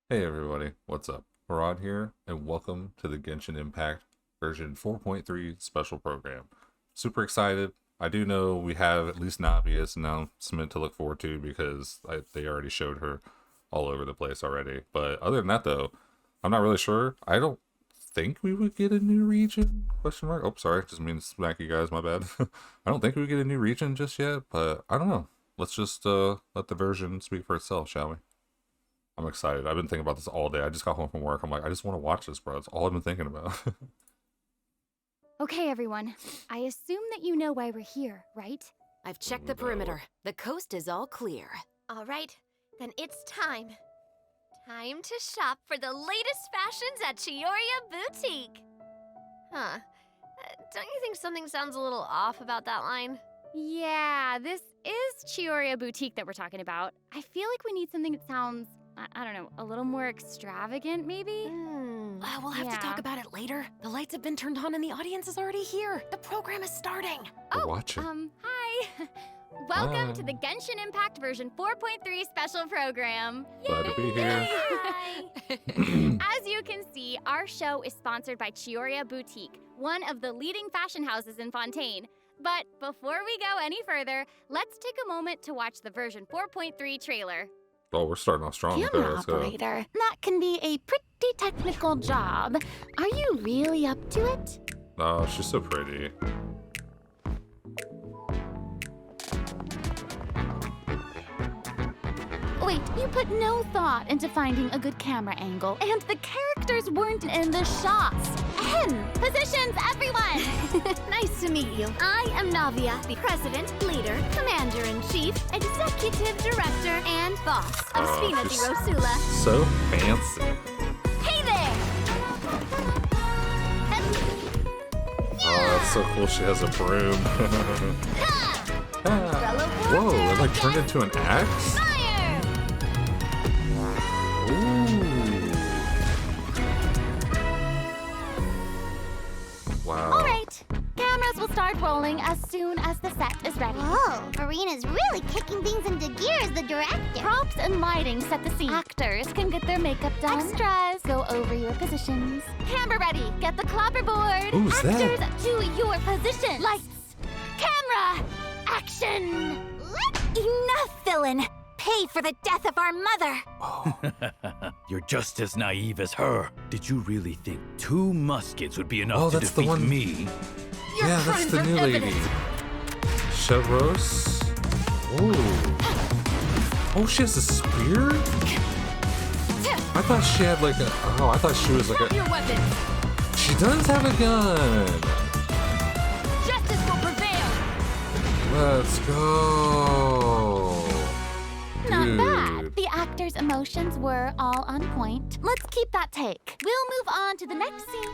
Hey everybody, what's up? Horaud here, and welcome to the Genshin Impact version 4.3 special program. Super excited. I do know we have at least Navia's announcement to look forward to because they already showed her all over the place already. But other than that though, I'm not really sure. I don't think we would get a new region, question mark. Oh, sorry, just mean to smack you guys, my bad. I don't think we would get a new region just yet, but I don't know. Let's just let the version speak for itself, shall we? I'm excited. I've been thinking about this all day. I just got home from work. I'm like, I just want to watch this, bro. That's all I've been thinking about. Okay, everyone. I assume that you know why we're here, right? I've checked the perimeter. The coast is all clear. All right, then it's time. Time to shop for the latest fashions at Chioria Boutique. Huh. Don't you think something sounds a little off about that line? Yeah, this is Chioria Boutique that we're talking about. I feel like we need something that sounds, I don't know, a little more extravagant, maybe? We'll have to talk about it later. The lights have been turned on and the audience is already here. The program is starting. Watch it. Hi. Welcome to the Genshin Impact version 4.3 special program. Glad to be here. As you can see, our show is sponsored by Chioria Boutique, one of the leading fashion houses in Fontaine. But before we go any further, let's take a moment to watch the version 4.3 trailer. Oh, we're starting off strong. Okay, Camera let's go. operator. That can be a pretty technical job. Are you really up to it? Oh, she's so pretty. Wait, you put no thought into finding a good camera angle, and the characters weren't in the shots. Positions, everyone! Nice to meet you. I am Navia, the president, leader, commander-in-chief, executive director, and boss of Spina di she's Rosula. So fancy. Hey there! Oh, that's so cool. She has a broom. Whoa, it like turned into an axe? Fire! Ooh. Wow. All right, cameras will start rolling as soon as the set is ready. Whoa, Farina's really kicking things into gear as the director. Props and lighting set the scene. Actors can get their makeup done. Extras, go over your positions. Camera ready, get the clapperboard. Who's Actors that? to your position. Lights, camera, action. Enough, villain! Pay for the death of our mother! You're just as naive as her. Did you really think 2 muskets would be enough Oh, to that's the defeat one- me? Yeah, that's the new lady. Chevreuse. Oh, she has a spear? I thought she had like a... Oh, I thought she was like a... Your weapon. She does have a gun! Justice will prevail. Let's go! Not Dude. bad. The actors' emotions were all on point. Let's keep that take. We'll move on to the next scene.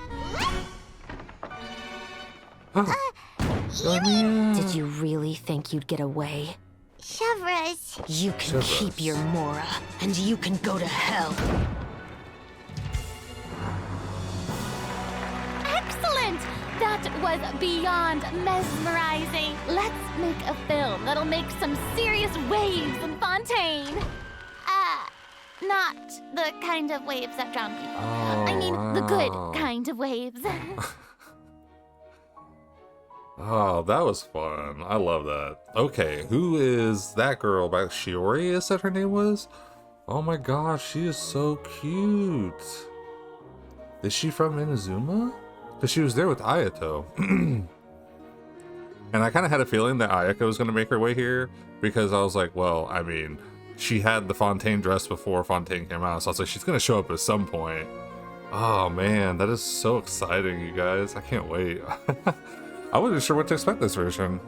Oh, Did you really think you'd get away? Chevreuse. You can Chevreuse. keep your Mora, and you can go to hell. Excellent! That was beyond mesmerizing. Let's make a film that'll make some serious waves in Fontaine. Not the kind of waves that drown people. I mean, the wow. good kind of waves. Oh, that was fun. I love that. Okay, who is that girl? By Shiori, is that her name was? Oh my gosh, she is so cute. Is she from Inazuma? Because she was there with Ayato. And I kind of had a feeling that Ayako was going to make her way here because I was like, well, I mean, she had the Fontaine dress before Fontaine came out, so I was like, she's going to show up at some point. Oh man, that is so exciting, you guys. I can't wait. I wasn't sure what to expect this version,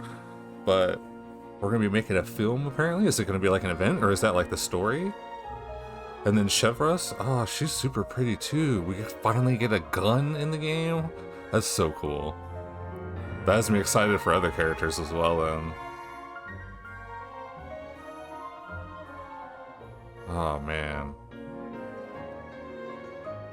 but we're going to be making a film apparently. Is it going to be like an event, or is that like the story? And then Chevreuse, oh, she's super pretty too. We finally get a gun in the game. That's so cool. That has me excited for other characters as well then. Oh man.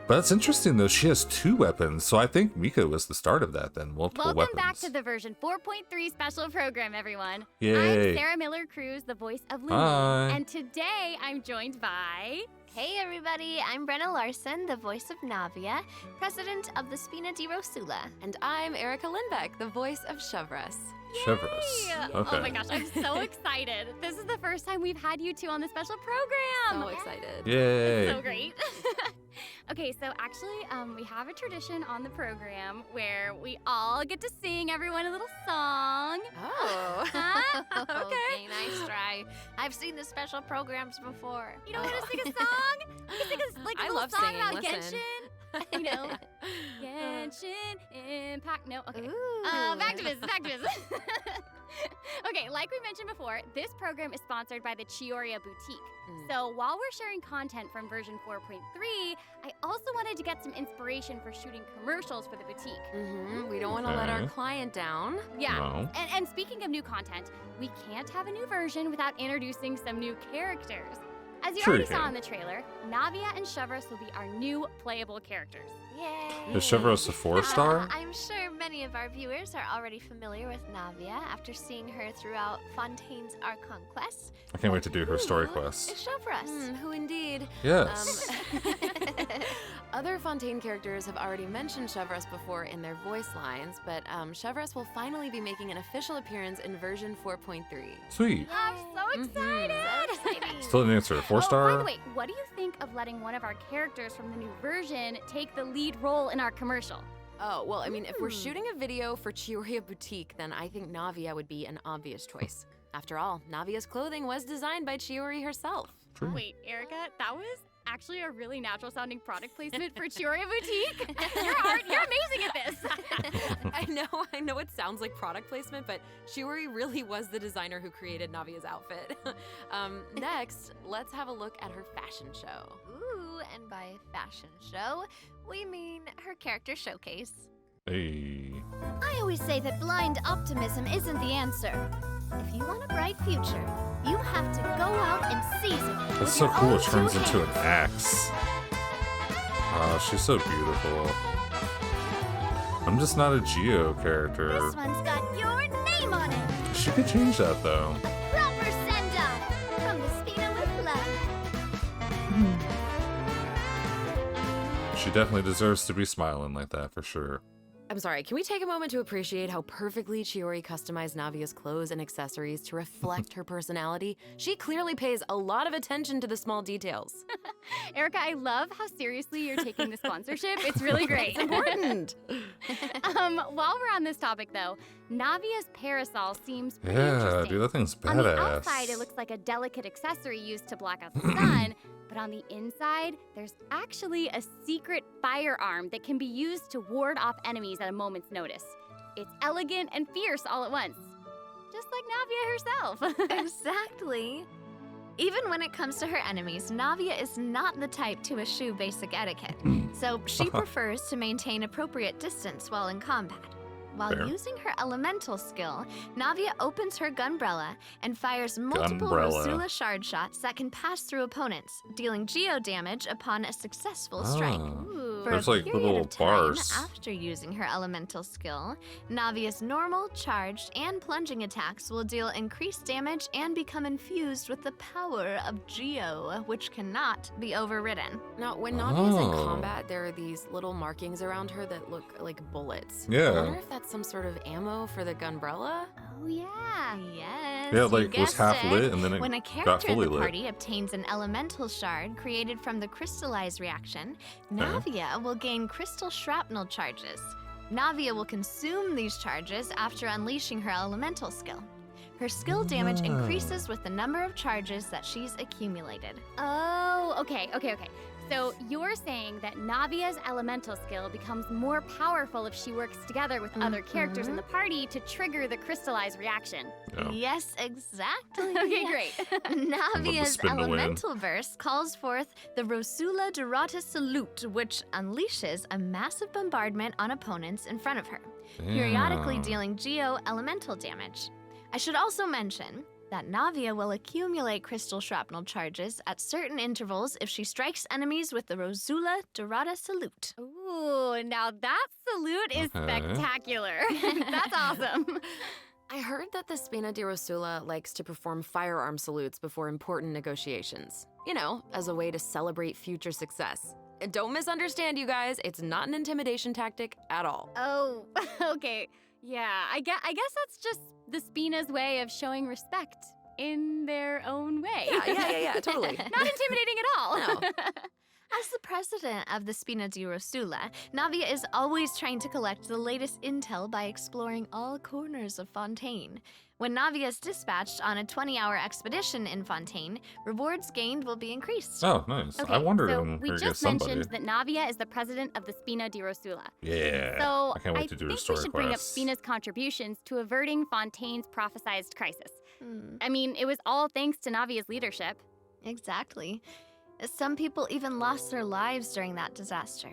But that's interesting though, she has 2 weapons, so I think Mika was the start of that then, multiple Welcome weapons. back to the version 4.3 special program, everyone. Yay. I'm Sarah Miller Cruz, the voice of Lumi. Hi. And today I'm joined by... Hey everybody, I'm Brenna Larson, the voice of Navia, president of the Spina di Rosula. And I'm Erica Lindbeck, the voice of Chevreuse. Chevreuse. Yay! Okay. Oh my gosh, I'm so excited. This is the first time we've had you two on the special program. So excited. Yay. So great. Okay, so actually, we have a tradition on the program where we all get to sing everyone a little song. Oh. Huh? Okay, nice try. I've seen the special programs before. You don't want to sing a song? You can sing a I little love song singing, about listen. Genshin. You know, Genshin Impact. No, okay. Ooh. Back to business, back to business. Okay, like we mentioned before, this program is sponsored by the Chioria Boutique. So while we're sharing content from version 4.3, I also wanted to get some inspiration for shooting commercials for the boutique. We don't want to let our Okay. client down. Yeah. No. And speaking of new content, we can't have a new version without introducing some new characters. As you Sure already you saw can. in the trailer, Navia and Chevreuse will be our new playable characters. Yay. Is Chevreuse a 4-star? I'm sure many of our viewers are already familiar with Navia after seeing her throughout Fontaine's Archon quest. I can't wait to do her story Who quest. is Chevreuse? Who indeed? Yes. Other Fontaine characters have already mentioned Chevreuse before in their voice lines, but Chevreuse will finally be making an official appearance in version 4.3. Sweet. I'm so excited! So exciting. Still didn't answer. Oh, 4-star? by the way, what do you think of letting one of our characters from the new version take the lead role in our commercial? Oh, well, I mean, if we're shooting a video for Chioria Boutique, then I think Navia would be an obvious choice. After all, Navia's clothing was designed by Chiori herself. True. Wait, Erica, that was actually a really natural sounding product placement for Chioria Boutique. You're amazing at this. I know it sounds like product placement, but Chiori really was the designer who created Navia's outfit. Next, let's have a look at her fashion show. Ooh, and by fashion show, we mean her character showcase. Hey. I always say that blind optimism isn't the answer. If you want a bright future, you have to go out and seize it. That's with so your cool. own It turns two into an hands. axe. She's so beautiful. I'm just not a Geo character. This one's got your name on it. She could change that though. Proper send off from the Spina with love. She definitely deserves to be smiling like that for sure. I'm sorry, can we take a moment to appreciate how perfectly Chiori customized Navia's clothes and accessories to reflect her personality? She clearly pays a lot of attention to the small details. Erica, I love how seriously you're taking the sponsorship. It's really great. It's important. While we're on this topic, though, Navia's parasol seems pretty Yeah, interesting. dude, that thing's On the badass. outside, it looks like a delicate accessory used to block out the sun, but on the inside, there's actually a secret firearm that can be used to ward off enemies at a moment's notice. It's elegant and fierce all at once, just like Navia herself. Exactly. Even when it comes to her enemies, Navia is not the type to eschew basic etiquette, so she prefers to maintain appropriate distance while in combat. While Fair. using her elemental skill, Navia opens her gunbrella and fires multiple Gunbrella. Rosula shard shots that can pass through opponents, dealing geo damage upon a successful strike. Ah. Ooh. For There's a like period little of time bars. after using her elemental skill, Navia's normal, charged, and plunging attacks will deal increased damage and become infused with the power of Geo, which cannot be overridden. Now, when Navia's in Oh. combat, there are these little markings around her that look like bullets. Yeah. I wonder if that's some sort of ammo for the gunbrella? Oh, yeah. Yes. Yeah, you like was guessed half it. lit and then it When a got character in fully the lit. party obtains an elemental shard created from the crystallized reaction, Navia will gain crystal shrapnel charges. Navia will consume these charges after unleashing her elemental skill. Her skill damage Ah. increases with the number of charges that she's accumulated. Oh, okay. So you're saying that Navia's elemental skill becomes more powerful if she works together with other characters in the party to trigger the crystallized reaction. Yeah. Yes, exactly. Okay, great. Navia's spin to win. elemental burst calls forth the Rosula Dorata Salute, which unleashes a massive bombardment on opponents in front of her, periodically Damn. dealing geo elemental damage. I should also mention that Navia will accumulate crystal shrapnel charges at certain intervals if she strikes enemies with the Rosula Dorata Salute. Ooh, now that salute is Okay. spectacular. That's awesome. I heard that the Spina di Rosula likes to perform firearm salutes before important negotiations. You know, as a way to celebrate future success. And don't misunderstand, you guys. It's not an intimidation tactic at all. Oh, okay. Yeah, I guess that's just the Spina's way of showing respect in their own way. Yeah, totally. Not intimidating at all. No. As the president of the Spina di Rosula, Navia is always trying to collect the latest intel by exploring all corners of Fontaine. When Navia is dispatched on a 20-hour expedition in Fontaine, rewards gained will be increased. Oh, nice. Okay, I wondered so when we we get just somebody. mentioned that Navia is the president of the Spina di Rosula. Yeah. So I can't wait to do think her story we should bring up quest. Spina's contributions to averting Fontaine's prophesized crisis. Hmm, I mean, it was all thanks to Navia's leadership. exactly. Some people even lost their lives during that disaster.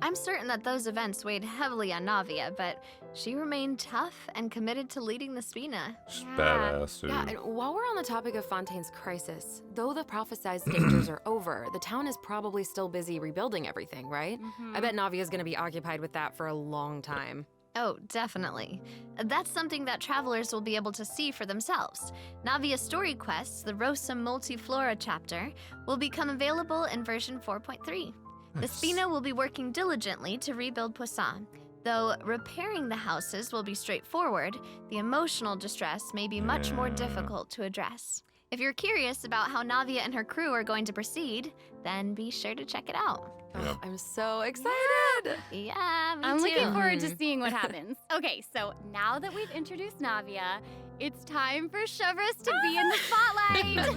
I'm certain that those events weighed heavily on Navia, but she remained tough and committed to leading the Spina. She's Yeah. badass, dude. Yeah, and while we're on the topic of Fontaine's crisis, though the prophesized dangers are over, the town is probably still busy rebuilding everything, right? I bet Navia's gonna be occupied with that for a long time. Oh, definitely. That's something that travelers will be able to see for themselves. Navia's story quests, the Rosa Multiflora chapter, will become available in version 4.3. The Nice. Spina will be working diligently to rebuild Poisson. Though repairing the houses will be straightforward, the emotional distress may be much more Yeah. difficult to address. If you're curious about how Navia and her crew are going to proceed, then be sure to check it out. Ugh, Yep. I'm so excited! Yeah, me I'm too. looking forward to Mhm. seeing what happens. Okay, so now that we've introduced Navia, it's time for Chevreuse to be in the spotlight.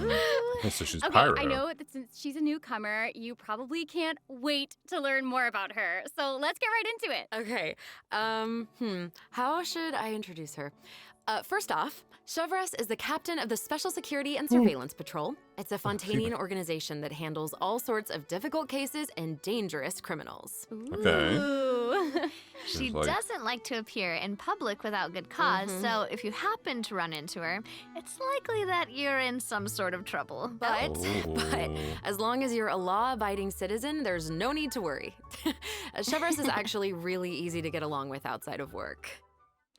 Okay, so she's Okay, pyro. I know that since she's a newcomer, you probably can't wait to learn more about her. So let's get right into it. Okay, how should I introduce her? First off, Chevreuse is the captain of the Special Security and Surveillance Patrol. It's a Fontainian organization that handles all sorts of difficult cases and dangerous criminals. Okay. Ooh. She Seems like- doesn't like to appear in public without good because so if you happen to run into her, it's likely that you're in some sort of trouble. But Oh. as long as you're a law-abiding citizen, there's no need to worry. Chevreuse is actually really easy to get along with outside of work.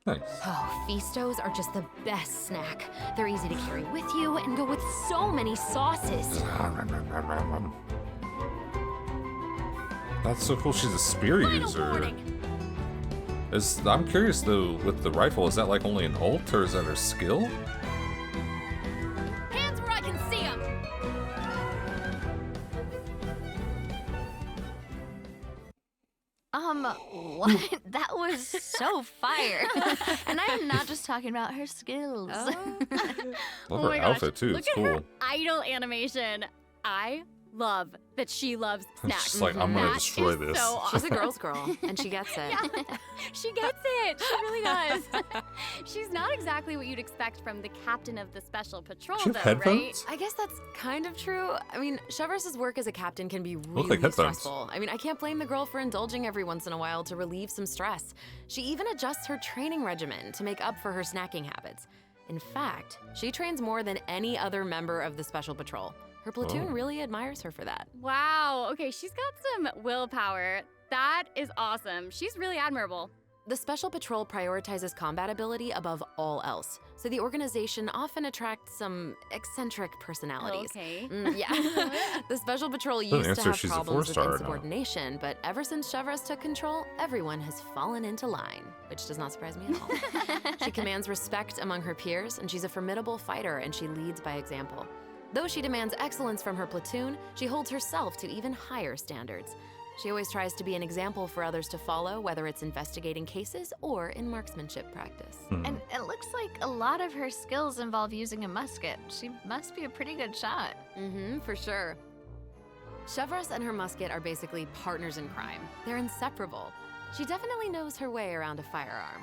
Nice. Oh, Feastos are just the best snack. They're easy to carry with you and go with so many sauces. That's so cool. She's a spear user. I'm curious though, with the rifle, is that like only an ult or is that her skill? Hands where I can see them. What? That was so fire. And I'm not just talking about her skills. Love Oh her my gosh, outfit too. Look It's at her cool. idol animation. I love that she loves It's snacks. just like, I'm gonna That destroy is this. So She's awesome. a girl's girl, and she gets it. She gets it. She really does. She's not exactly what you'd expect from the captain of the Special Patrol, She have though, headphones? I guess that's kind of true. I mean, Chevreuse's work as a captain can be like really headphones. stressful. I mean, I can't blame the girl for indulging every once in a while to relieve some stress. She even adjusts her training regimen to make up for her snacking habits. In fact, she trains more than any other member of the Special Patrol. Her platoon Oh. really admires her for that. right? Wow. Okay, she's got some willpower. That is awesome. She's really admirable. The Special Patrol prioritizes combat ability above all else, so the organization often attracts some eccentric personalities. Okay. Yeah. The Special Patrol Doesn't used to answer have she's a problems with 4-star now. insubordination, but ever since Chevreuse took control, everyone has fallen into line, which does not surprise me at all. She commands respect among her peers, and she's a formidable fighter, and she leads by example. Though she demands excellence from her platoon, she holds herself to even higher standards. She always tries to be an example for others to follow, whether it's investigating cases or in marksmanship practice. And it looks like a lot of her skills involve using a musket. She must be a pretty good shot. For sure. Chevreuse and her musket are basically partners in crime. They're inseparable. She definitely knows her way around a firearm.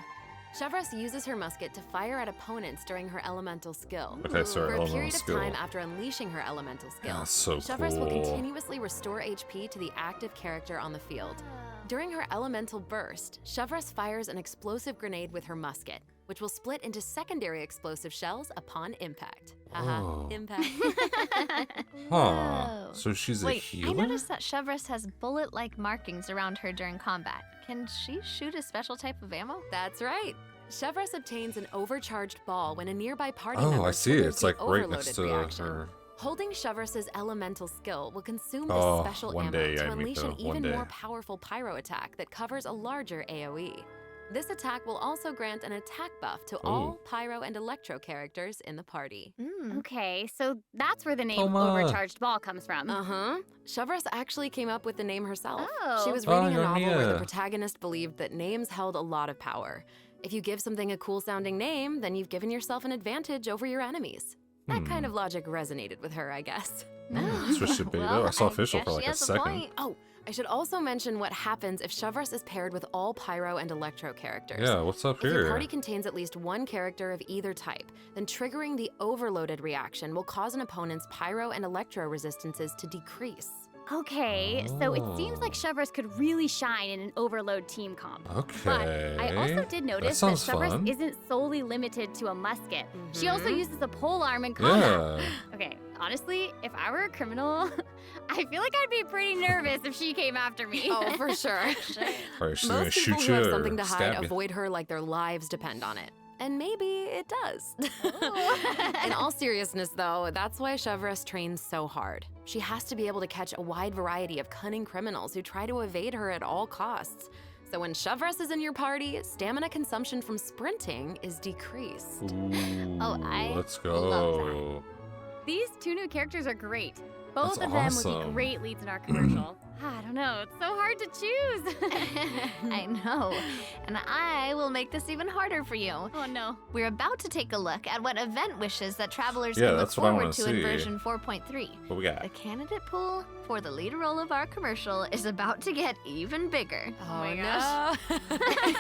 Chevreuse uses her musket to fire at opponents during her elemental skill. Okay, so her For a elemental period of skill. time after unleashing her elemental skill, That's so Chevreuse will cool. continuously restore HP to the active character on the field. During her elemental burst, Chevreuse fires an explosive grenade with her musket, which will split into secondary explosive shells upon impact. Haha, Oh. impact. Huh. Whoa. So she's a Wait, healer? I noticed that Chevreuse has bullet-like markings around her during combat. Can she shoot a special type of ammo? That's right. Chevreuse obtains an overcharged ball when a nearby party Oh, member I see it. triggers It's the like right overloaded next to reaction. her. Holding Chevreuse's elemental skill will consume this Oh, special one ammo day, to I meet unleash an them, one even day. more powerful pyro attack that covers a larger AoE. This attack will also grant an attack buff to all pyro and electro characters in the party. Okay, so that's where the name Toma. Overcharged Ball comes from. Uh-huh. Chevreuse actually came up with the name herself. Oh. She was Oh, reading a novel where the Navia. protagonist believed that names held a lot of power. If you give something a cool-sounding name, then you've given yourself an advantage over your enemies. That kind of logic resonated with her, I guess. Switched to beta. Well, I saw I official guess for like she a has a second. point. Oh, I should also mention what happens if Chevreuse is paired with all pyro and electro characters. Yeah, what's up If your here? party contains at least one character of either type, then triggering the overloaded reaction will cause an opponent's pyro and electro resistances to decrease. Okay, so it seems Oh. like Chevreuse could really shine in an overload team comp. Okay. But I also did notice that sounds Chevreuse fun. isn't solely limited to a musket. She also uses a polearm in combat. Yeah. Okay, honestly, if I were a criminal, I feel like I'd be pretty nervous if she came after me. Oh, for sure. Or she's gonna Most people shoot who you have or something to hide stab you. avoid her like their lives depend on it. And maybe it does. In all seriousness, though, that's why Chevreuse trains so hard. She has to be able to catch a wide variety of cunning criminals who try to evade her at all costs. So when Chevreuse is in your party, stamina consumption from sprinting is decreased. Ooh, I let's love go. These two new characters are great. Both That's of them would awesome. be great leads in our commercial. I don't know, it's so hard to choose. I know. And I will make this even harder for you. Oh no. We're about to take a look at what event wishes that travelers Yeah, can look that's what I forward wanna to in see. version 4.3. What we The got? candidate pool for the lead role of our commercial is about to get even bigger. my gosh.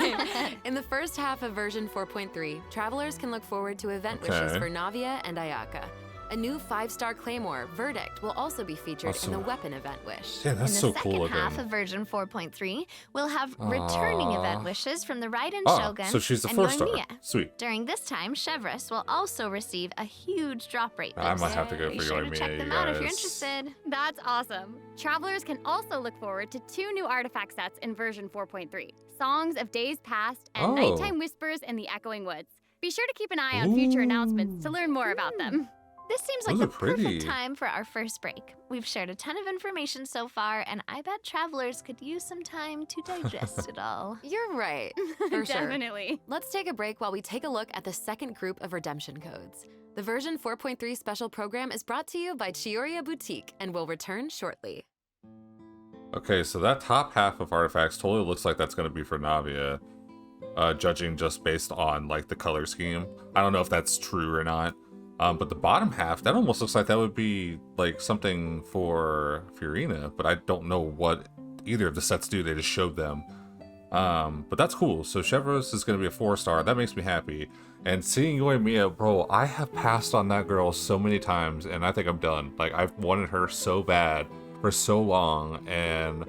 no. In the first half of version 4.3, travelers can look forward to event wishes Okay. for Navia and Ayaka. A new 5-star claymore, Verdict, will also be featured in the Awesome. weapon event wish. Yeah, In that's the so second cool looking. half of version 4.3, we'll have returning Aw. event wishes from the Raiden Oh, Shogun so she's the and first star. Yoimiya. Sweet. During this time, Chevreuse will also receive a huge drop rate boost. I might have to go Be for sure to Yoimiya, check you them out if you're guys. interested. That's awesome. Travelers can also look forward to 2 new artifact sets in version 4.3. Songs of Days Past and Oh. Nighttime Whispers in the Echoing Woods. Be sure to keep an eye on future Ooh. announcements to learn more about them. This seems like Those the are pretty. perfect time for our first break. We've shared a ton of information so far, and I bet travelers could use some time to digest it all. You're right, for sure. Definitely. Let's take a break while we take a look at the second group of redemption codes. The version 4.3 special program is brought to you by Chioria Boutique and will return shortly. Okay, so that top half of artifacts totally looks like that's gonna be for Navia, judging just based on like the color scheme. I don't know if that's true or not. But the bottom half, that almost looks like that would be like something for Fiorina, but I don't know what either of the sets do. They just showed them. But that's cool. So Chevreuse is going to be a 4-star. That makes me happy. And seeing Yoimiya, bro, I have passed on that girl so many times, and I think I'm done. Like, I've wanted her so bad for so long, and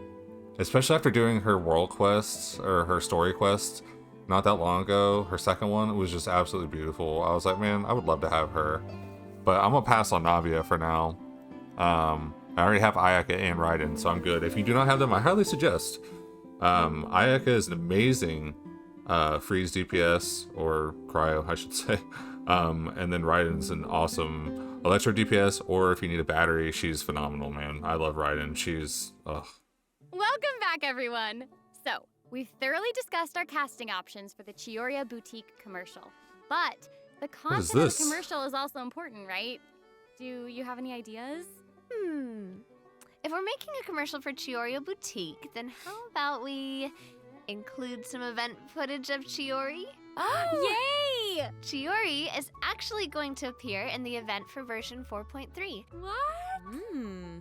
especially after doing her world quests, or her story quests, not that long ago, her second one was just absolutely beautiful. I was like, man, I would love to have her. But I'm gonna pass on Navia for now. I already have Ayaka and Raiden, so I'm good. If you do not have them, I highly suggest. Ayaka is an amazing freeze DPS, or cryo, I should say. And then Raiden's an awesome electro DPS, or if you need a battery, she's phenomenal, man. I love Raiden. She's, ugh. Welcome back, everyone. So, we've thoroughly discussed our casting options for the Chioria Boutique commercial. But the is content of this? the commercial is also important, right? Do you have any ideas? If we're making a commercial for Chioria Boutique, then how about we include some event footage of Chiori? Yay! Chiori is actually going to appear in the event for version 4.3. What? Hmm.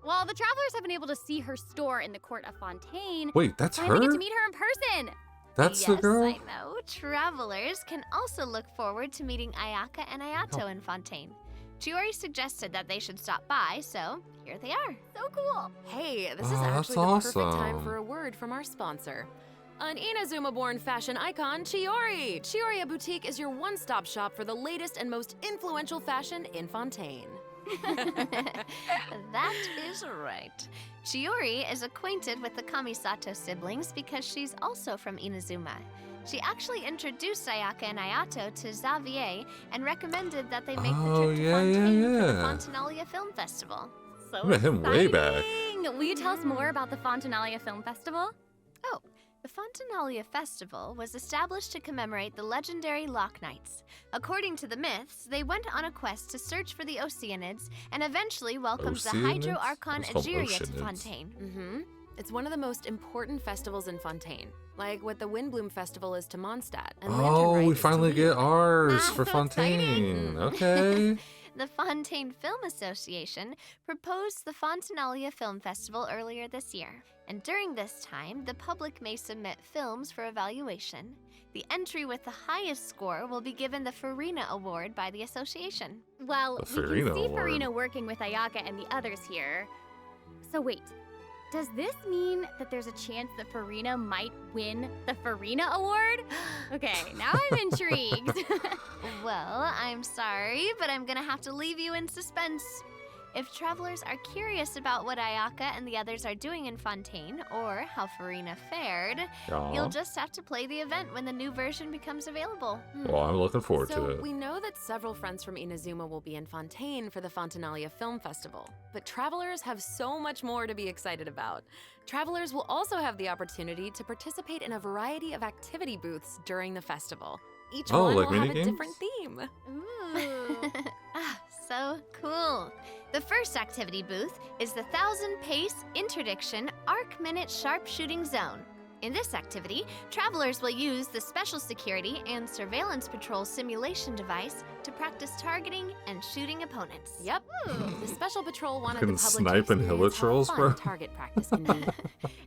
Well, the travelers have been able to see her store in the court of Fontaine. Wait, that's Finally her? get to meet her in person. That's yes, the girl? I know. Travelers can also look forward to meeting Ayaka and Ayato in Fontaine. Chiori suggested that they should stop by, so here they are. So cool. Hey, this is Oh, that's actually the perfect time awesome. for a word from our sponsor. An Inazuma-born fashion icon, Chiori! Chioria Boutique is your one-stop shop for the latest and most influential fashion in Fontaine. That is right. Shiori is acquainted with the Kamisato siblings because she's also from Inazuma. She actually introduced Ayaka and Ayato to Xavier and recommended that they make the trip to Fontaine for the Fontinalia Film Festival. So I met him way back. exciting! Will you tell us more about the Fontinalia Film Festival? Oh, the Fontinalia Festival was established to commemorate the legendary Lock Knights. According to the myths, they went on a quest to search for the Oceanids and eventually welcomed the Hydro Archon It's called Egeria to Oceanids. Fontaine. Mm-hmm. It's one of the most important festivals in Fontaine, like what the Windbloom Festival is to Mondstadt. And Lantern Oh, Rite we is to finally Wien. get ours Ah, for so Fontaine. Okay. The Fontaine Film Association proposed the Fontinalia Film Festival earlier this year, and during this time, the public may submit films for evaluation. The entry with the highest score will be given the Farina Award by the association. Well, The we Farina can see Award. Farina working with Ayaka and the others here. So wait, does this mean that there's a chance that Farina might win the Farina Award? Okay, now I'm intrigued. Well, I'm sorry, but I'm gonna have to leave you in suspense. If travelers are curious about what Ayaka and the others are doing in Fontaine, or how Farina fared, Aw. you'll just have to play the event when the new version becomes available. Well, I'm looking forward So to it. we know that several friends from Inazuma will be in Fontaine for the Fontinalia Film Festival, but travelers have so much more to be excited about. Travelers will also have the opportunity to participate in a variety of activity booths during the festival. Each Oh, one like will have a mini games? different theme. Ooh. Ah, so cool. The first activity booth is the 1000 Pace Interdiction Arc Minute Sharpshooting Zone. In this activity, travelers will use the Special Security and Surveillance Patrol simulation device to practice targeting and shooting opponents. Yep. The Special Patrol wanted Fucking the public snipe to and experience how hilichurls, fun bro. target practice can be.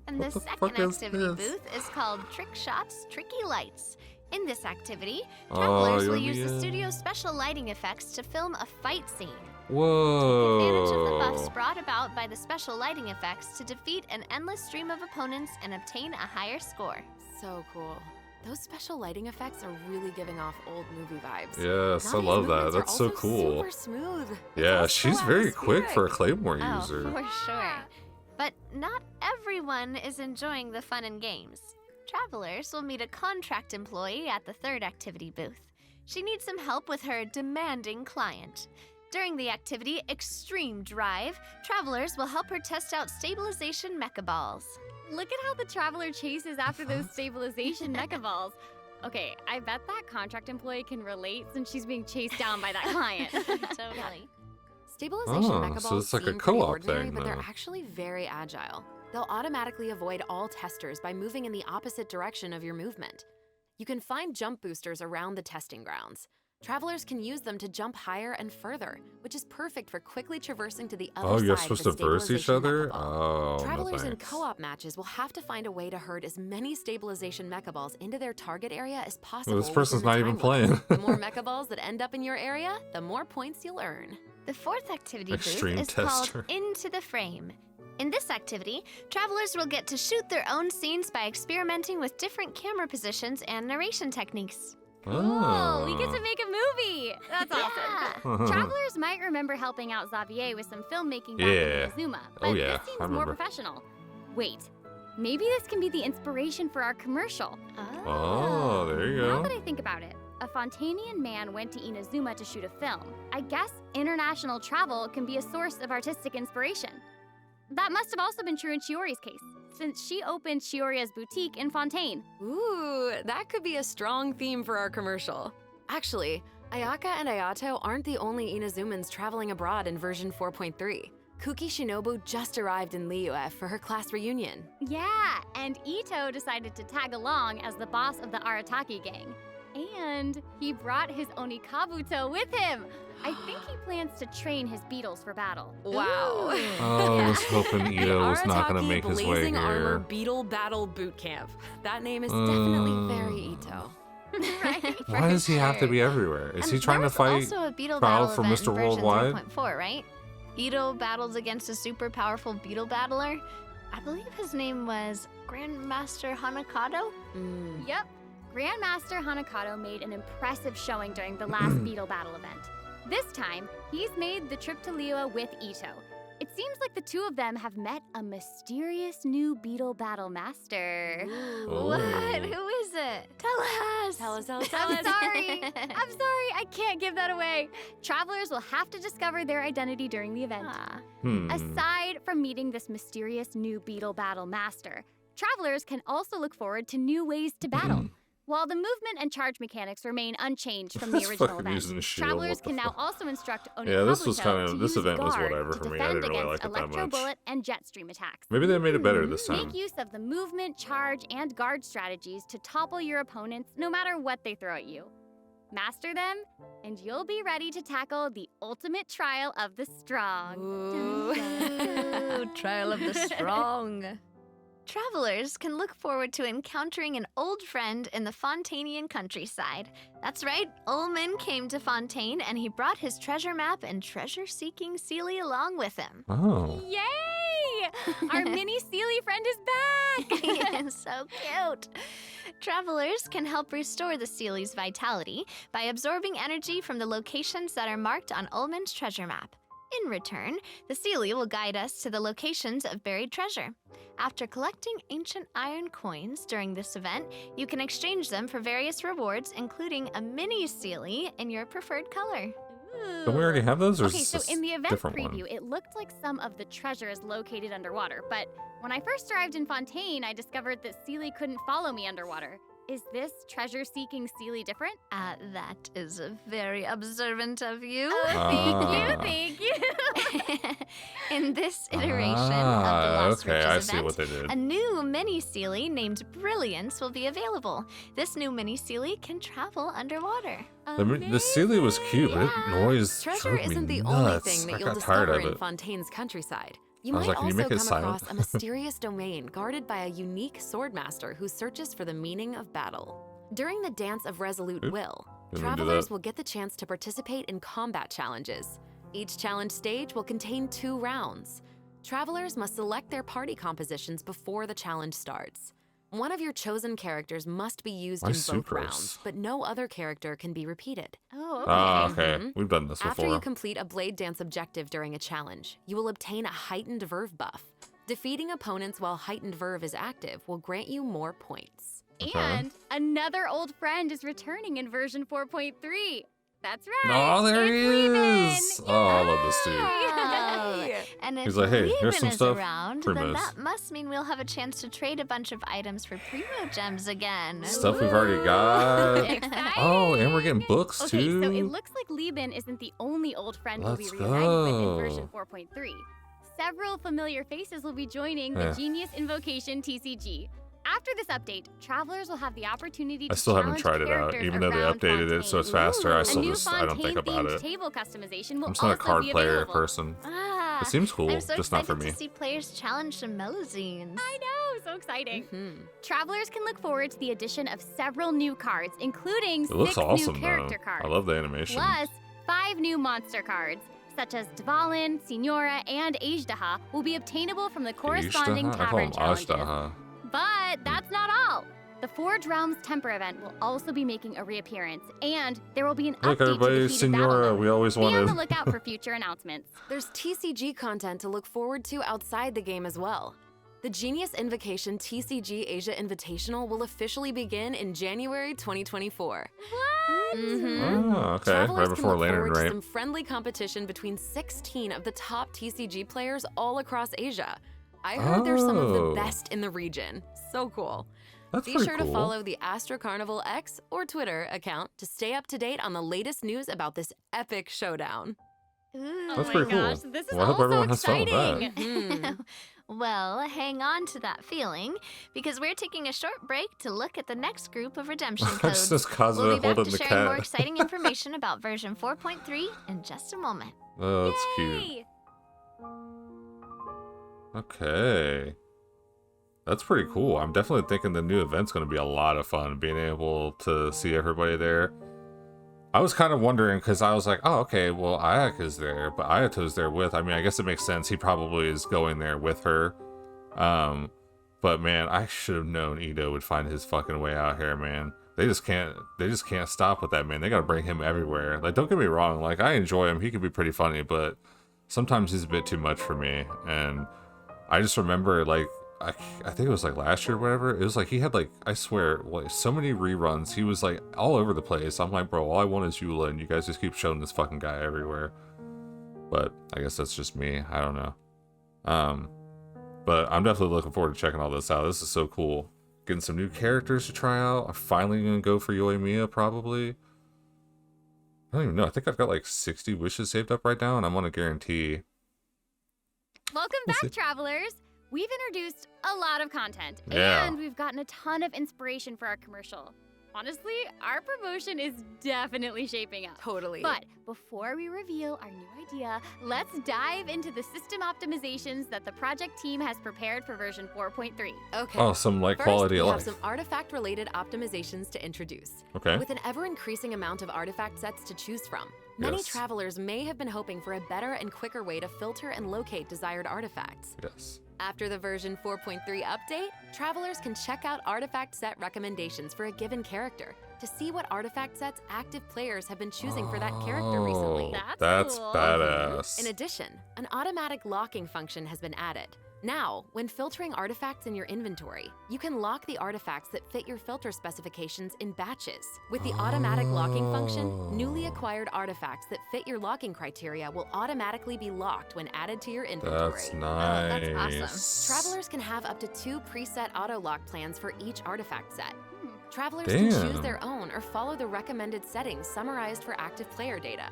And What the the fuck second is activity this? booth is called Trick Shots, Tricky Lights. In this activity, Oh, travelers will yeah, use the yeah. studio's special lighting effects to film a fight scene. Whoa. Advantage of the buffs brought about by the special lighting effects to defeat an endless stream of opponents and obtain a higher score. So cool. Those special lighting effects are really giving off old movie vibes. Yes, I Navi's love that. movements are That's so also cool. Super smooth. It's Yeah, all she's so very quick for a atmospheric. Claymore Oh, user. for sure. But not everyone is enjoying the fun and games. Travelers will meet a contract employee at the third activity booth. She needs some help with her demanding client. During the activity Extreme Drive, travelers will help her test out stabilization mecha balls. Look at how the traveler chases after those stabilization mecha balls. Okay, I bet that contract employee can relate since she's being chased down by that client. Totally. Stabilization Oh, mecha so balls it's like a seem pretty co-op ordinary, thing but they're now. actually very agile. They'll automatically avoid all testers by moving in the opposite direction of your movement. You can find jump boosters around the testing grounds. Travelers can use them to jump higher and further, which is perfect for quickly traversing to the other Oh, side you're of supposed the to verse each stabilization other? mecha ball. Oh, no Travelers in thanks. co-op matches will have to find a way to herd as many stabilization mecha balls into their target area as possible. Well, this person's within not the even time limit. playing. The more mecha balls that end up in your area, the more points you'll earn. The fourth activity Extreme booth is tester. called Into the Frame. In this activity, travelers will get to shoot their own scenes by experimenting with different camera positions and narration techniques. Oh, we get to make a movie! That's awesome. Yeah. Travelers might remember helping out Xavier with some filmmaking back Yeah. in Inazuma, Oh, but yeah, this seems I more remember. professional. Wait, maybe this can be the inspiration for our commercial. Oh, there you Now go. that I think about it, a Fontainian man went to Inazuma to shoot a film. I guess international travel can be a source of artistic inspiration. That must have also been true in Chiori's case, since she opened Chioria's boutique in Fontaine. Ooh, that could be a strong theme for our commercial. Actually, Ayaka and Ayato aren't the only Inazumans traveling abroad in version 4.3. Kuki Shinobu just arrived in Liyue for her class reunion. Yeah, and Ito decided to tag along as the boss of the Arataki gang. And he brought his Onikabuto with him. I think he plans to train his beetles for battle. Wow. Oh, I was hoping Ito was not going to Arataki make his way Blazing Armor here. Beetle Battle Boot Camp. That name is definitely very Ito. Right? Why does he have to be everywhere? Is And he trying there to was fight? also a beetle Battle battle for event Mr. in version Worldwide? 3.4, right? Ito battles against a super powerful beetle battler. I believe his name was Grandmaster Hanakado. Mm. Yep, Grandmaster Hanakato made an impressive showing during the last beetle battle event. This time, he's made the trip to Liyue with Ito. It seems like the two of them have met a mysterious new beetle battle master. Oh. What? Who is it? Tell us. Tell us. I'm sorry. I can't give that away. Travelers will have to discover their identity during the event. Aside from meeting this mysterious new beetle battle master, travelers can also look forward to new ways to battle. While the movement and charge mechanics remain unchanged from the That's original fucking event, using a shield, travelers what the can now fuck? also instruct Onikabuto Yeah, this was kind to of, this use event was guard whatever to for me. I defend didn't really against like it that electro much. bullet and jet stream attacks. Maybe they made it better this time. Make use of the movement, charge, and guard strategies to topple your opponents no matter what they throw at you. Master them, and you'll be ready to tackle the ultimate trial of the strong. Ooh, trial of the strong. Travelers can look forward to encountering an old friend in the Fontainian countryside. That's right, Ullman came to Fontaine and he brought his treasure map and treasure-seeking Seelie along with him. Oh. Yay! Our mini Seelie friend is back! So cute. Travelers can help restore the Seelie's vitality by absorbing energy from the locations that are marked on Ullman's treasure map. In return, the Seelie will guide us to the locations of buried treasure. After collecting ancient iron coins during this event, you can exchange them for various rewards, including a mini Seelie in your preferred color. Don't we already have those, or Okay, is so this in the event different preview, one? it looked like some of the treasure is located underwater, but when I first arrived in Fontaine, I discovered that Seelie couldn't follow me underwater. Is this treasure-seeking Seelie different? That is very observant of you. Thank you. In this iteration of the Lost okay, I Riches see event, what they did. a new mini Seelie named Brilliance will be available. This new mini Seelie can travel underwater. The Seelie was cute, but it noise Treasure drove me isn't the nuts. only thing that I you'll got tired discover of in it. Fontaine's countryside. You I was might like, can you also make it come silent? across a mysterious domain guarded by a unique swordmaster who searches for the meaning of battle. During the Dance of Resolute Oop, Will, didn't mean to do travelers that. will get the chance to participate in combat challenges. Each challenge stage will contain 2 rounds. Travelers must select their party compositions before the challenge starts. One of your chosen characters must be used Why in both Sucrose? rounds, but no other character can be repeated. Oh, okay. Ah, okay. Mhm. We've done this After before. you complete a Blade Dance objective during a challenge, you will obtain a heightened verve buff. Defeating opponents while heightened verve is active will grant you more points. Okay. And another old friend is returning in version 4.3. That's right. Oh, there it's he Lieben. is! Oh, I love this dude. Yay! And if He's like, hey, here's Lieben some is stuff, around, then primos. that must mean we'll have a chance to trade a bunch of items for primo gems again. Stuff we've already got. Exciting. Oh, and we're getting books Okay, too. so it looks like Lieben isn't the only old friend we'll be Let's reunited with in go. version 4.3. Several familiar faces will be joining the Yeah. Genius Invocation TCG. After this update, travelers will have the opportunity to I still haven't challenge tried it out, characters even though they around updated it so it's Fontaine. faster. I A still new just I don't think about Fontaine-themed it. table customization will I'm just not a also card be player available. person. Ah, It seems cool, I'm so just not excited for me. to see players challenge some Melazines. I know, so exciting. Mhm. Travelers can look forward to the addition of several new cards, including It looks 6 awesome new though. character cards. I love the animation. Plus, 5 new monster cards, such as Dvalin, Signora, and Ajdaha, will be obtainable from the corresponding Ishtaha? I call tavern him challenges. Ashtaha. But that's not all. The Forge Realms Temper event will also be making a reappearance, and there will be an Look, update everybody, to defeated battle Signora, mode. we always Be on the wanted. lookout for future announcements. There's TCG content to look forward to outside the game as well. The Genius Invocation TCG Asia Invitational will officially begin in January 2024. What? Mhm. Oh, okay. Travelers Right can before look Lantern forward to Rape. some friendly competition between 16 of the top TCG players all across Asia. I heard they're some of the Oh. best in the region. So cool. That's Be pretty sure cool. to follow the Astro Carnival X or Twitter account to stay up to date on the latest news about this epic showdown. Ooh. Oh That's my pretty cool. gosh, this is Well, I hope all so everyone has fun with that. exciting. Mhm. Well, hang on to that feeling, because we're taking a short break to look at the next group of redemption It's codes. just Kazuha We'll be back holding to the sharing more cat. exciting information about version 4.3 in just a moment. Oh, that's cute. Yay! Okay. That's pretty cool. I'm definitely thinking the new event's going to be a lot of fun, being able to see everybody there. I was kind of wondering, because I was like, oh, okay, well, Ayaka's there, but Ayato's there with, I mean, I guess it makes sense. He probably is going there with her. But man, I should have known Ito would find his fucking way out here, man. they just can't stop with that man. They gotta bring him everywhere. Like, don't get me wrong, like, I enjoy him, he can be pretty funny, but sometimes he's a bit too much for me. And I just remember, like, I think it was like last year or whatever, it was like he had, like, I swear, like, so many reruns. He was like all over the place. I'm like, bro, all I want is Eula, and you guys just keep showing this fucking guy everywhere. But I guess that's just me, I don't know. But I'm definitely looking forward to checking all this out. This is so cool. Getting some new characters to try out. I'm finally gonna go for Yoimiya, probably. I don't even know. I think I've got like 60 wishes saved up right now, and I'm on a guarantee. Welcome back, travelers. We've introduced a lot of content, Yeah. and we've gotten a ton of inspiration for our commercial. Honestly, our promotion is definitely shaping up. Totally. But before we reveal our new idea, let's dive into the system optimizations that the project team has prepared for version 4.3. Okay. Oh, some like First, quality we of have life. some artifact-related optimizations to introduce. Okay. With an ever-increasing amount of artifact sets to choose from, many Yes. travelers may have been hoping for a better and quicker way to filter and locate desired artifacts. Yes. After the version 4.3 update, travelers can check out artifact set recommendations for a given character to see what artifact sets active players have been choosing for that character recently. Oh, That's cool. badass. In addition, an automatic locking function has been added. Now, when filtering artifacts in your inventory, you can lock the artifacts that fit your filter specifications in batches. With the automatic locking function, newly acquired artifacts that fit your locking criteria will automatically be locked when added to your inventory. That's nice. that's awesome. Travelers can have up to 2 preset auto-lock plans for each artifact set. Travelers can Damn. choose their own or follow the recommended settings summarized for active player data.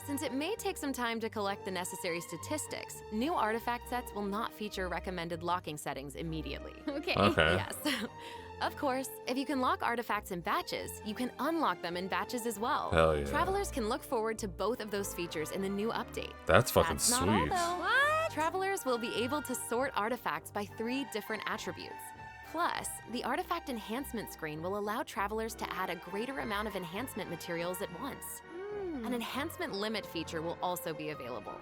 Since it may take some time to collect the necessary statistics, new artifact sets will not feature recommended locking settings immediately. Okay. Okay. Yes. Of course, if you can lock artifacts in batches, you can unlock them in batches as well. Hell yeah. Travelers can look forward to both of those features in the new update. That's fucking That's not all, sweet. though. What? Travelers will be able to sort artifacts by 3 different attributes. Plus, the artifact enhancement screen will allow travelers to add a greater amount of enhancement materials at once. An enhancement limit feature will also be available.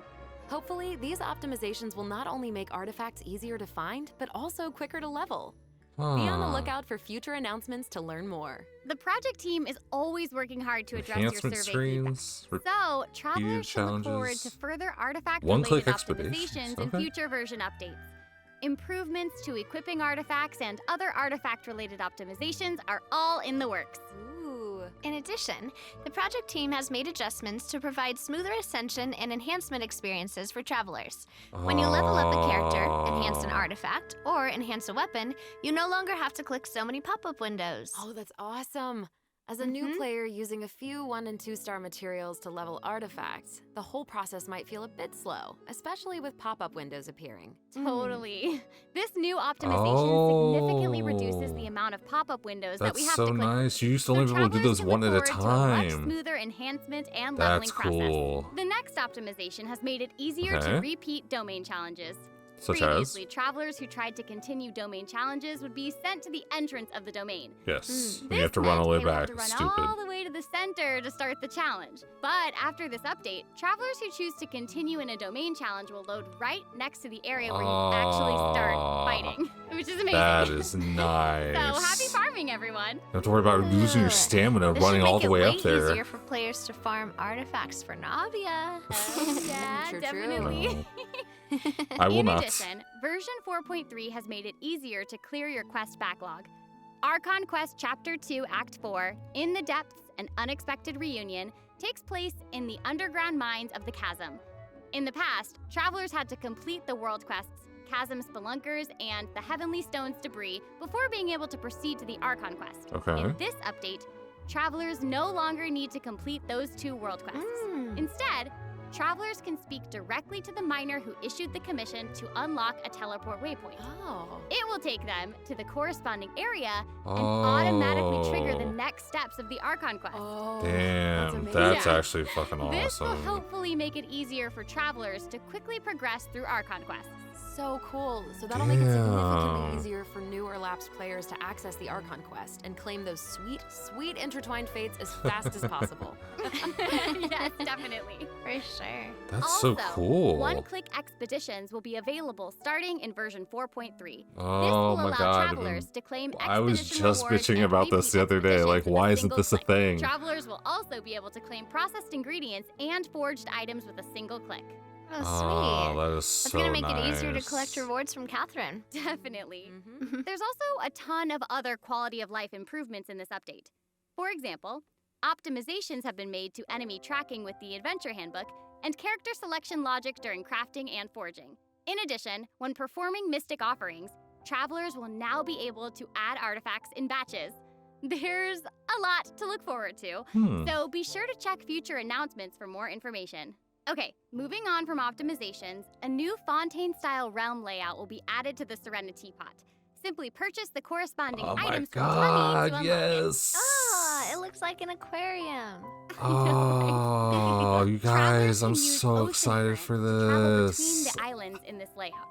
Hopefully, these optimizations will not only make artifacts easier to find, but also quicker to level. Be on the Huh. lookout for future announcements to learn more. The project team is always working hard to address your Enhancement survey feedback. screens. So, travelers should look forward to challenges. further artifact-related One-click expeditions, optimizations in okay. future version updates. Improvements to equipping artifacts and other artifact-related optimizations are all in the works. Ooh. In addition, the project team has made adjustments to provide smoother ascension and enhancement experiences for travelers. When you level up a character, enhance an artifact, or enhance a weapon, you no longer have to click so many pop-up windows. Oh, that's awesome. As a new player using a few 1- and 2-star materials to level artifacts, the whole process might feel a bit slow, especially with pop-up windows appearing. Totally. This new optimization significantly reduces the Oh. amount of pop-up windows that That's we have so to click. nice. You used to only be able to do travelers those can one look at a forward to a much time. smoother enhancement and leveling That's process. cool. The next optimization has made it easier Okay. to repeat domain challenges. Such Previously, travelers who tried to continue domain challenges would be sent to the entrance of the domain. Yes. You This have to run all meant the way they would back. have to run Stupid. all the way to the center to start the challenge. But after this update, travelers who choose to continue in a domain challenge will load right next to the area where you actually start fighting, which is amazing. That is nice. So happy farming, everyone! You don't have to worry about losing your stamina This running should all make the it way way up there. easier for players to farm artifacts for Navia. Yeah, True, true. definitely. No. I will In not. addition, version 4.3 has made it easier to clear your quest backlog. Archon Quest Chapter 2 Act 4, In the Depths, An Unexpected Reunion, takes place in the underground mines of the Chasm. In the past, travelers had to complete the world quests, Chasm Spelunkers, and the Heavenly Stones debris before being able to proceed to the Archon Quest. Okay. In this update, travelers no longer need to complete those 2 world quests. Instead, travelers can speak directly to the miner who issued the commission to unlock a teleport waypoint. Oh. It will take them to the corresponding area and automatically trigger the Oh. next steps of the Archon quest. Oh. Damn, That's that's Yeah. actually fucking This will awesome. hopefully make it easier for travelers to quickly progress through Archon quests. so cool. So that'll make it significantly Damn. easier for new or lapsed players to access the Archon quest and claim those sweet, sweet intertwined fates as fast as possible. Yes, definitely. For sure. That's Also, so cool. one-click expeditions will be available starting in version 4.3. This Oh will my allow god. travelers to claim I was expedition just rewards bitching and about this the repeat other day. Like, expeditions with why a isn't single this a click. thing? Travelers will also be able to claim processed ingredients and forged items with a single click. Oh, sweet. Oh, that is That's so gonna make nice. it easier to collect rewards from Catherine. Definitely. Mhm. There's also a ton of other quality of life improvements in this update. For example, optimizations have been made to enemy tracking with the Adventure Handbook and character selection logic during crafting and forging. In addition, when performing Mystic offerings, travelers will now be able to add artifacts in batches. There's a lot to look forward to, so be sure to check future announcements for more information. Okay, moving on from optimizations, a new Fontaine-style realm layout will be added to the Serenity Teapot. Simply purchase the corresponding Oh my items from Tubby to god, unlock yes. Ah, it looks like an aquarium. Oh, you Travelers guys, I'm can use so ocean excited currents for to travel between this. the islands in this layout.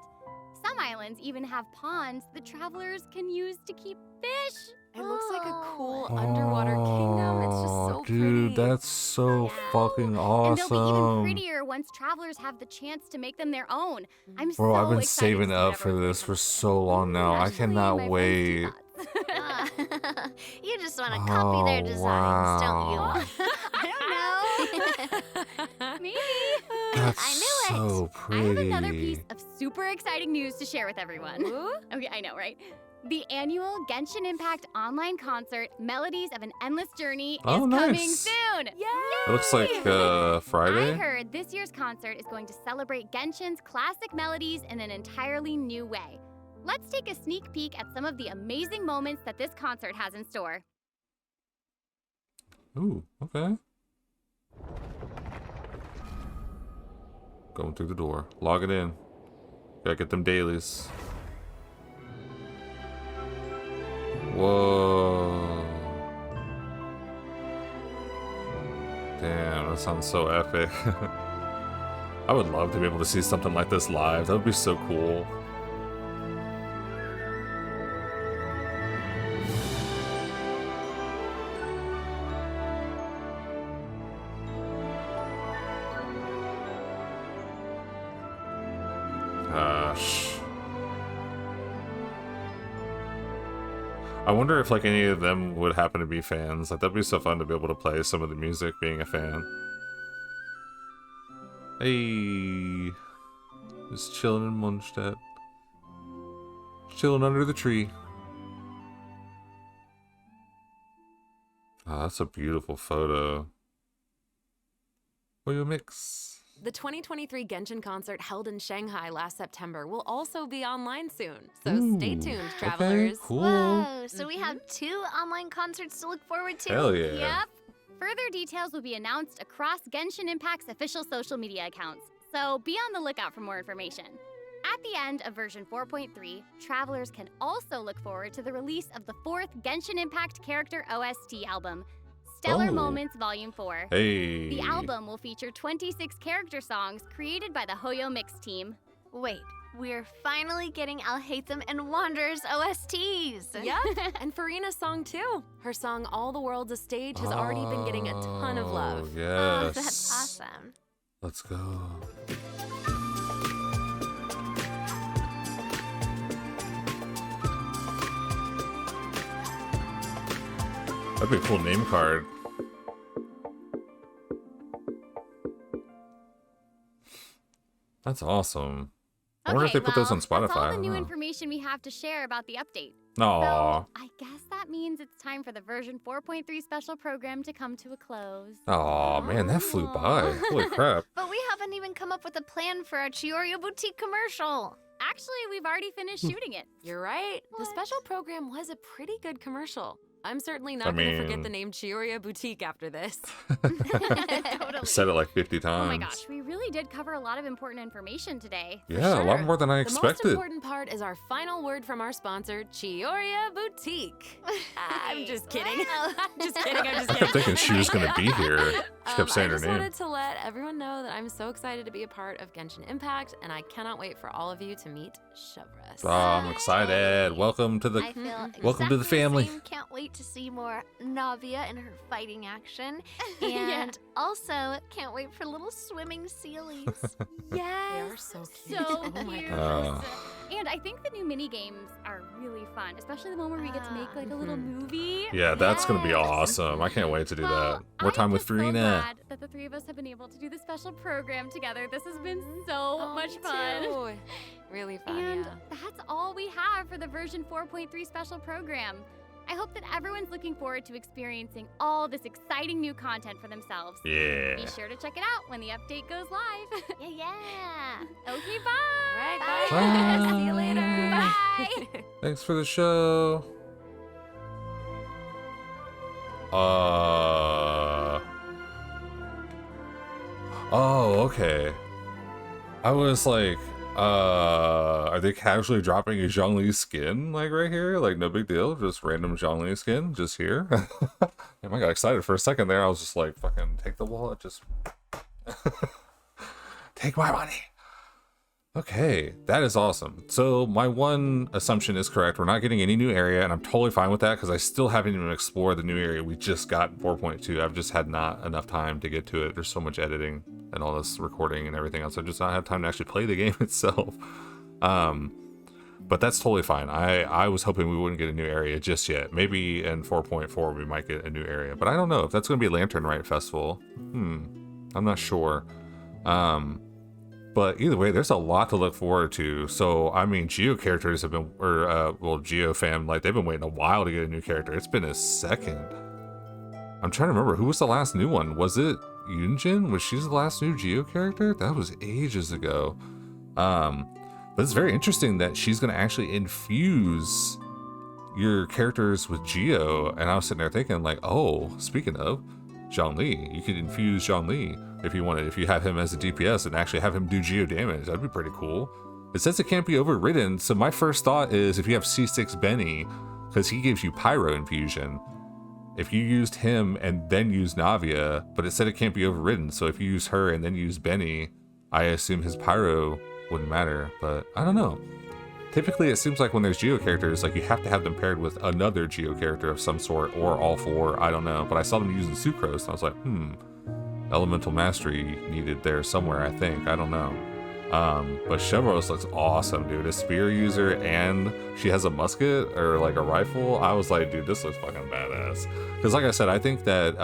Some islands even have ponds that travelers can use to keep fish. It looks like a cool Oh, underwater kingdom. It's just so dude, pretty. that's so Yeah. fucking And they'll be even awesome. prettier once travelers have the chance to make them their own. I'm Bro, so I've been excited saving to see up whatever for is this gonna for come so long now. I Especially cannot my friend's wait. teapots. Ah, you just want to copy their Oh, designs, don't you? wow. I don't know. Maybe. That's I knew it. so I have pretty. another piece of super exciting news to share with everyone. Okay, I know, right? The annual Genshin Impact online concert, Melodies of an Endless Journey, Oh, is coming nice. soon. It looks like I Friday. heard this year's concert is going to celebrate Genshin's classic melodies in an entirely new way. Let's take a sneak peek at some of the amazing moments that this concert has in store. Ooh, okay. Going through the door. Log it in. Gotta get them dailies. Whoa. Damn, that sounds so epic. I would love to be able to see something like this live. That would be so cool. Gosh. I wonder if like any of them would happen to be fans. Like that'd be so fun to be able to play some of the music being a fan. Hey, just chilling in Mondstadt. Chilling under the tree. Oh, that's a beautiful photo. HoYo mix. The 2023 Genshin concert held in Shanghai last September will also be online soon. So stay Ooh, tuned, okay, travelers. cool. Whoa, so we have 2 online concerts to look forward to? Hell yeah. Yep. Further details will be announced across Genshin Impact's official social media accounts, so be on the lookout for more information. At the end of version 4.3, travelers can also look forward to the release of the 4th Genshin Impact character OST album, Stellar Oh. Moments Volume 4. Hey. The album will feature 26 character songs created by the HoYo Mix team. Wait, we're finally getting Alhaitham and Wanderer's OSTs. Yep, and Farina's song too. Her song All the World's a Stage has already been getting a ton of love. Oh, Oh, yes. that's awesome. Let's go. That'd be a cool name card. That's awesome. I wonder if they put those on Spotify. That's all I the don't new know. information we have to share about the update. Aw. So I guess that means it's time for the version 4.3 special program to come to a close. Aw, man, that flew by. Holy crap. But we haven't even come up with a plan for our Chiorio Boutique commercial. Actually, we've already finished shooting it. You're right. The What? special program was a pretty good commercial. I'm certainly not going to forget the name Chioria Boutique after this. Totally. Said it like 50 times. Oh my gosh, we really did cover a lot of important information today. Yeah, a lot more than I The expected. most important part is our final word from our sponsor, Chioria Boutique. I'm just kidding. Just kidding, I'm just I kidding. kept thinking she was gonna be here. She kept saying I her just name. wanted to let everyone know that I'm so excited to be a part of Genshin Impact, and I cannot wait for all of you to meet Chevreuse. Oh, I'm excited. Welcome to the I feel welcome to the exactly family. same. Can't wait to see more Navia and her fighting action. And also, can't wait for little swimming sealies. They Yes. are so cute. So Oh my cute. God. And I think the new mini games are really fun, especially the one where we get to make like a little movie. Yeah, that's gonna be Yes. awesome. I can't wait to do Well, that. More time I'm with just so Farina. glad that the three of us have been able to do this special program together. This has been so much Me fun. too. Really fun, And yeah. that's all we have for the version 4.3 special program. I hope that everyone's looking forward to experiencing all this exciting new content for themselves. Yeah. Be sure to check it out when the update goes live. Yeah. Okay, bye. All right, Bye. Bye. See you later. Bye. Thanks for the show. Oh, okay. I was like, are they casually dropping a Zhongli skin like right here? Like no big deal, just random Zhongli skin just here. Damn, I got excited for a second there. I was just like, fucking take the wallet, just take my money. Okay, that is awesome. So my one assumption is correct. We're not getting any new area, and I'm totally fine with that because I still haven't even explored the new area we just got in 4.2. I've just had not enough time to get to it. There's so much editing and all this recording and everything else. I've just not had time to actually play the game itself. But that's totally fine. I was hoping we wouldn't get a new area just yet. Maybe in 4.4 we might get a new area, but I don't know if that's going to be Lantern Rite Festival. I'm not sure. But either way, there's a lot to look forward to. So, I mean, Geo characters have been, Geo fam, like, they've been waiting a while to get a new character. It's been a second. I'm trying to remember, who was the last new one? Was it Yunjin? Was she the last new Geo character? That was ages ago. But it's very interesting that she's going to actually infuse your characters with Geo. And I was sitting there thinking, like, oh, speaking of, Zhongli, you could infuse Zhongli if you wanted, if you have him as a DPS and actually have him do geo damage. That'd be pretty cool. It says it can't be overridden, so my first thought is if you have C6 Benny, because he gives you pyro infusion, if you used him and then used Navia, but it said it can't be overridden, so if you use her and then use Benny, I assume his pyro wouldn't matter, but I don't know. Typically, it seems like when there's Geo characters, like you have to have them paired with another Geo character of some sort, or all four, I don't know. But I saw them using Sucrose, and I was like, Elemental Mastery needed there somewhere, I think. I don't know. But Chevreuse looks awesome, dude. A spear user, and she has a musket, or like a rifle. I was like, dude, this looks fucking badass. Because like I said, I think that,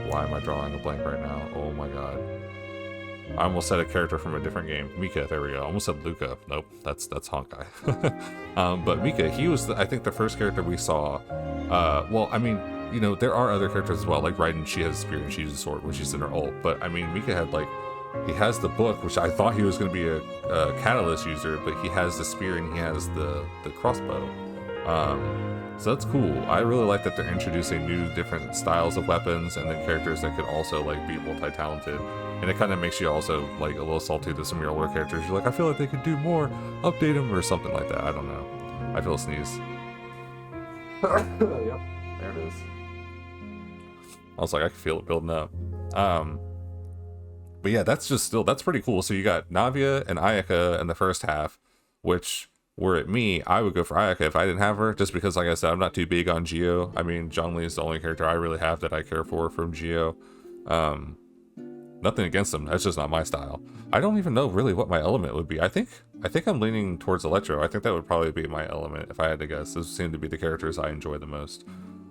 why am I drawing a blank right now? Oh my god. I almost said a character from a different game. Mika, there we go. I almost said Luca. Nope, that's Honkai. But Mika, he was, I think, the first character we saw. Well, I mean, you know, there are other characters as well. Like Raiden, she has a spear and she uses a sword, which is in her ult. But I mean, Mika had like, he has the book, which I thought he was going to be a catalyst user, but he has the spear and he has the crossbow. So that's cool. I really like that they're introducing new different styles of weapons and then characters that could also like be multi-talented. And it kind of makes you also like a little salty to some of your older characters. You're like, I feel like they could do more, update them or something like that. I don't know. I feel a sneeze. Yep, there it is. I was like, I can feel it building up. But yeah, that's pretty cool. So you got Navia and Ayaka in the first half, which were it me, I would go for Ayaka if I didn't have her, just because, like I said, I'm not too big on Geo. I mean, Zhongli is the only character I really have that I care for from Geo. Nothing against them, that's just not my style. I don't even know really what my element would be. I think I'm leaning towards Electro. I think that would probably be my element if I had to guess. Those seem to be the characters I enjoy the most.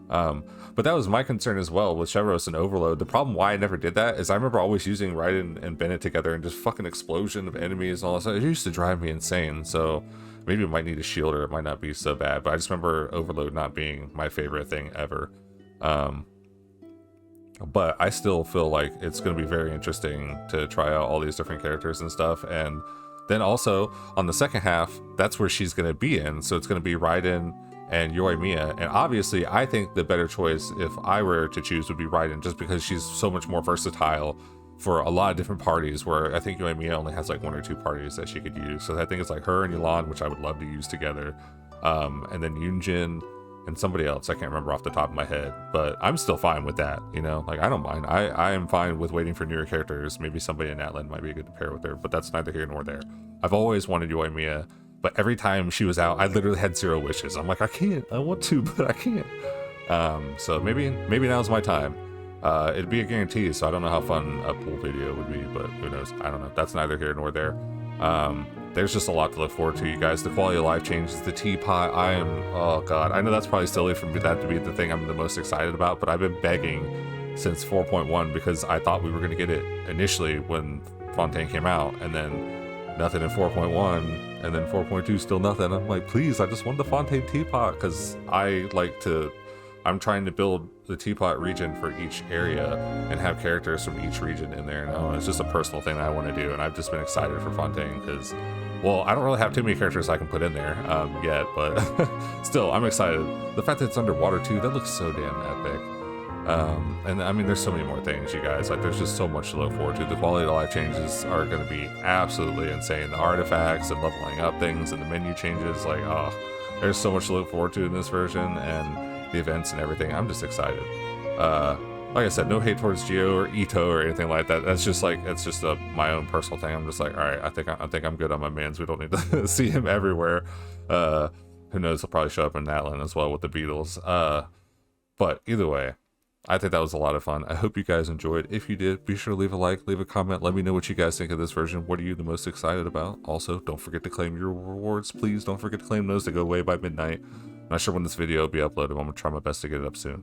But that was my concern as well with Chevreuse and Overload. The problem why I never did that is I remember always using Raiden and Bennett together and just fucking explosion of enemies and all that stuff. It used to drive me insane, so maybe it might need a shield or it might not be so bad. But I just remember Overload not being my favorite thing ever. But I still feel like it's going to be very interesting to try out all these different characters and stuff. And then also on the second half, that's where she's going to be in. So it's going to be Raiden and Yoimiya. And obviously, I think the better choice, if I were to choose, would be Raiden, just because she's so much more versatile for a lot of different parties, where I think Yoimiya only has like 1 or 2 parties that she could use. So I think it's like her and Yelan, which I would love to use together. And then Yunjin and somebody else, I can't remember off the top of my head, but I'm still fine with that, you know? Like, I don't mind. I am fine with waiting for newer characters. Maybe somebody in Atlan might be good to pair with her, but that's neither here nor there. I've always wanted Yoimiya, but every time she was out, I literally had 0 wishes. I'm like, I can't. I want to, but I can't. So maybe now's my time. It'd be a guarantee, so I don't know how fun a pool video would be, but who knows? I don't know. That's neither here nor there. There's just a lot to look forward to, you guys. The quality of life changes, the teapot. Oh god, I know that's probably silly for me that to be the thing I'm the most excited about, but I've been begging since 4.1 because I thought we were going to get it initially when Fontaine came out, and then nothing in 4.1, and then 4.2 still nothing. I'm like, please, I just want the Fontaine teapot, because I'm trying to build the teapot region for each area and have characters from each region in there. And it's just a personal thing that I want to do, and I've just been excited for Fontaine because, well, I don't really have too many characters I can put in there yet, but still, I'm excited. The fact that it's underwater too, that looks so damn epic. And I mean, there's so many more things, you guys. Like, there's just so much to look forward to. The quality of life changes are going to be absolutely insane. The artifacts and leveling up things and the menu changes, like, oh, there's so much to look forward to in this version, and the events and everything. I'm just excited. Like I said, no hate towards Geo or Ito or anything like that. That's just like, it's just my own personal thing. I'm just like, all right, I think I'm good on my mans. We don't need to see him everywhere. Who knows? He'll probably show up in Atlan as well with the Beatles. But either way, I think that was a lot of fun. I hope you guys enjoyed. If you did, be sure to leave a like, leave a comment. Let me know what you guys think of this version. What are you the most excited about? Also, don't forget to claim your rewards. Please don't forget to claim those to go away by midnight. Not sure when this video will be uploaded. I'm going to try my best to get it up soon.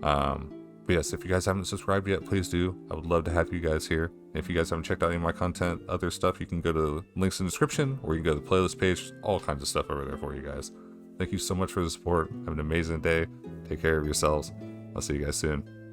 But yes, if you guys haven't subscribed yet, please do. I would love to have you guys here. If you guys haven't checked out any of my content, other stuff, you can go to the links in the description, or you can go to the playlist page. All kinds of stuff over there for you guys. Thank you so much for the support. Have an amazing day. Take care of yourselves. I'll see you guys soon.